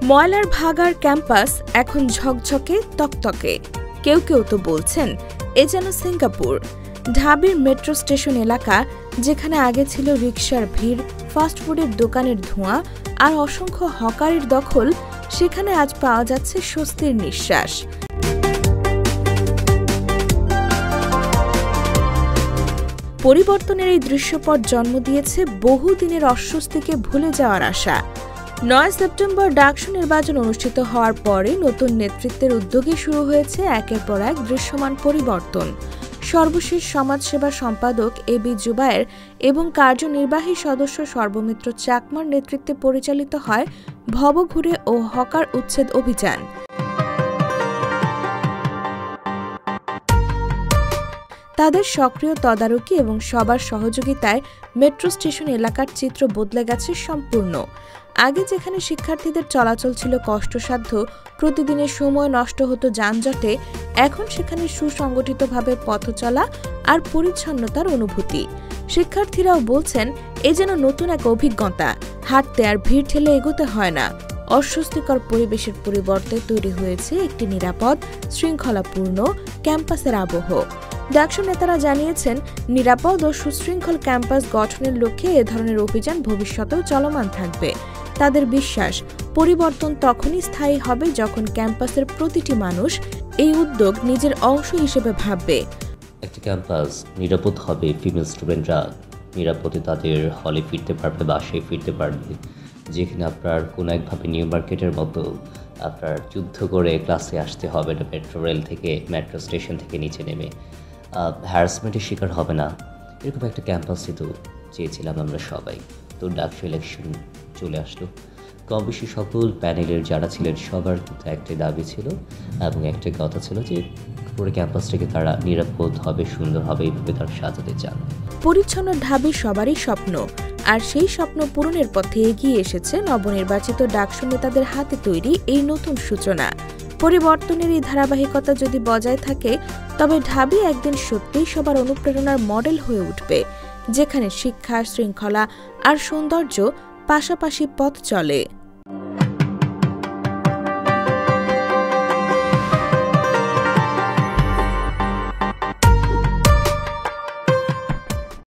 ময়লার ভাগার ক্যাম্পাস এখন ঝকঝকে তকতকে। কেউ কেউ তো বলছেন এ যেন সিঙ্গাপুর। ঢাবির মেট্রো স্টেশন এলাকা, যেখানে আগে ছিল রিকশার ভিড়, ফাস্টফুডের দোকানের ধোঁয়া আর অসংখ্য হকারের দখল, সেখানে আজ পাওয়া যাচ্ছে স্বস্তির নিঃশ্বাস। পরিবর্তনের এই দৃশ্যপট জন্ম দিয়েছে বহুদিনের অস্বস্তিকে ভুলে যাওয়ার আশা। ৯ সেপ্টেম্বর ডাকসু নির্বাচন অনুষ্ঠিত হওয়ার পরে নতুন নেতৃত্বের উদ্যোগে শুরু হয়েছে একের পর এক দৃশ্যমান পরিবর্তন। সর্বশেষ সমাজসেবা সম্পাদক এবি জুবায়ের এবং কার্যনির্বাহী সদস্য সর্বমিত্র চাকমার নেতৃত্বে পরিচালিত হয় ভবঘুরে ও হকার উচ্ছেদ অভিযান। তাদের সক্রিয় তদারকি এবং সবার সহযোগিতায় মেট্রো স্টেশন এলাকার চিত্র বদলে গেছে সম্পূর্ণ। আগে যেখানে শিক্ষার্থীদের চলাচল ছিল কষ্টসাধ্য, প্রতিদিনের সময় নষ্ট হতো যানজটে, এখন সেখানে সুসংগঠিতভাবে পথ চলা আর পরিচ্ছন্নতার অনুভূতি। শিক্ষার্থীরাও বলছেন এ যেন নতুন এক অভিজ্ঞতা। হাঁটতে আর ভিড় ঠেলে এগোতে হয় না। অস্বস্তিকর পরিবেশের পরিবর্তে তৈরি হয়েছে একটি নিরাপদ, শৃঙ্খলাপূর্ণ ক্যাম্পাসের আবহ। ডাকসু নেতারা জানিয়েছেন, নিরাপদ ও সুশৃঙ্খল ক্যাম্পাস গঠনের লক্ষ্যে এ ধরনের অভিযান ভবিষ্যতেও চলমান থাকবে। তাদের বিশ্বাস, পরিবর্তন তখনই স্থায়ী হবে যখন ক্যাম্পাসের প্রতিটি মানুষ এই উদ্যোগ নিজের অংশ হিসেবে ভাববে। একটি ক্যাম্পাস নিরাপদ হবে, ফিমেল স্টুডেন্টরা নিরাপদে তাদের হলে ফিরতে পারবে, বাসায় ফিরতে পারবে, যেখানে আপনার কোনো একভাবে নিউ মার্কেটের মতো আপনার যুদ্ধ করে ক্লাসে আসতে হবে না, মেট্রো রেল থেকে, মেট্রো স্টেশন থেকে নিচে নেমে হ্যারাসমেন্টের শিকার হবে না। এরকম একটা ক্যাম্পাসই তো চেয়েছিলাম আমরা সবাই। তো ডাকসু ইলেকশন চলে আসলো। কম বেশি সকল প্যানেলের যারা ছিলেন সবার কিন্তু একটাই দাবি ছিল এবং একটাই কথা ছিল যে পুরো ক্যাম্পাসটাকে তারা নিরাপদ হবে, সুন্দর হবে, এইভাবে তারা সাজাতে চান। পরিচ্ছন্ন ঢাবি সবারই স্বপ্ন, আর সেই স্বপ্ন পূরণের পথে এগিয়ে এসেছে নবনির্বাচিত ডাকসু নেতাদের হাতে তৈরি এই নতুন সূচনা। পরিবর্তনের এই ধারাবাহিকতা যদি বজায় থাকে, তবে ঢাবি একদিন সত্যিই সবার অনুপ্রেরণার মডেল হয়ে উঠবে, যেখানে শিক্ষা, শৃঙ্খলা আর সৌন্দর্য পাশাপাশি পথ চলে।